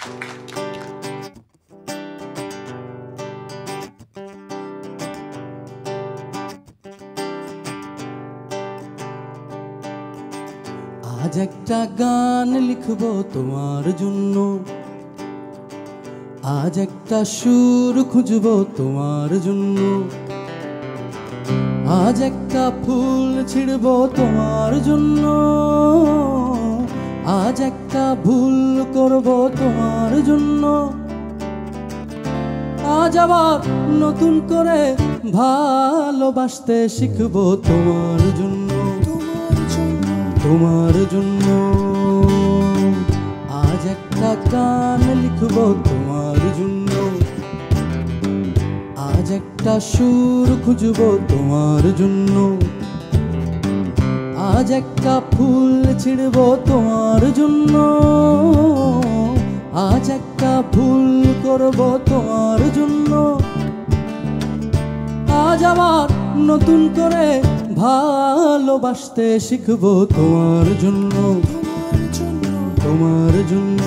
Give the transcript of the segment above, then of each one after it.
আজ একটা গান লিখবো তোমার জন্য, আজ একটা সুর খুঁজবো তোমার জন্য, আজ একটা ফুল ছিড়বো তোমার জন্য, আজ একটা ভুল করবো তোমার জন্য, আজ আবার নতুন করে ভালোবাসতে শিখবো তোমার জন্য, তোমার জন্য। আজ একটা গান লিখবো তোমার জন্য, আজ একটা সুর খুঁজবো তোমার জন্য, আজ একটা ফুল ছিড়বো তোমার জন্য, আজ একটা ভুল করবো তোমার জন্য, আজ আবার নতুন করে ভালোবাসতে শিখবো তোমার জন্য, তোমার জন্য।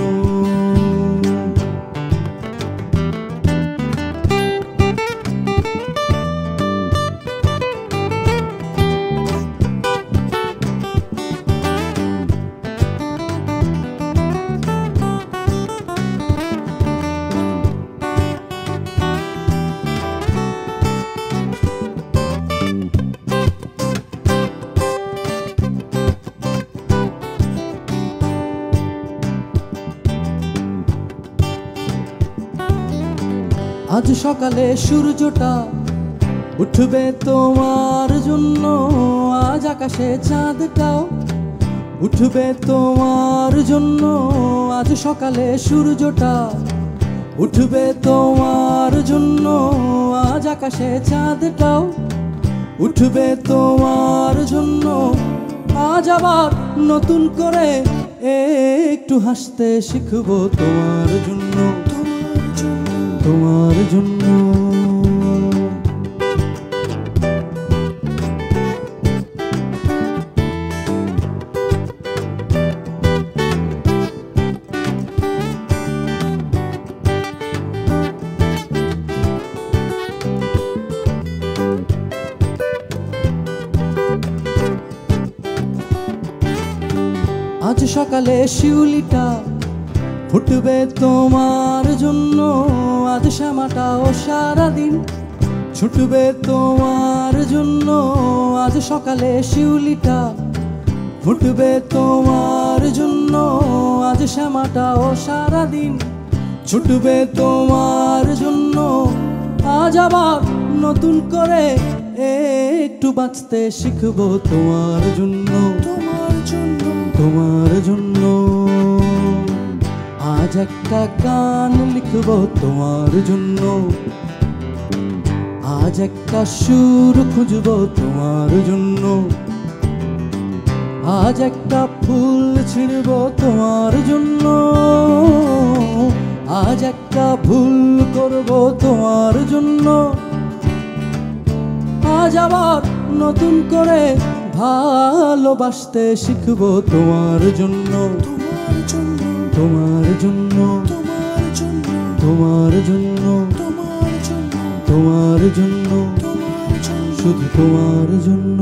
আজ সকালে সূর্যটা উঠবে তোমার জন্য, আজ আকাশে চাঁদটাও উঠবে তোমার জন্য, আজ সকালে সূর্যটা উঠবে তোমার জন্য, আজ আকাশে চাঁদটাও উঠবে তোমার জন্য, আজ আবার নতুন করে একটু হাসতে শিখবো তোমার জন্য, তোমার জন্য। আজ সকালে শিউলিটা ফুটবে তোমার জন্য, আজ শ্যামাটাও সারাদিন ছুটবে তোমার জন্য, আজ সকালে শিউলিটা ফুটবে তোমার জন্য, আজ শ্যামাটাও সারাদিন ছুটবে তোমার জন্য, আজ আবার নতুন করে একটু বাঁচতে শিখবো তোমার জন্য, তোমার জন্য, তোমার জন্য। আজ একটা গান লিখবো তোমার জন্য, আজ একটা সুর খুঁজবো তোমার জন্য, আজ একটা ফুল ছিড়বো তোমার জন্য, আজ একটা ভুল করবো তোমার জন্য, আজ আবার নতুন করে ভালোবাসতে শিখবো তোমার জন্য, তোমার জন্য, তোমার জন্য, তোমার জন্য, তোমার জন্য, তোমার জন্য, তোমার জন্য, শুধু তোমার জন্য।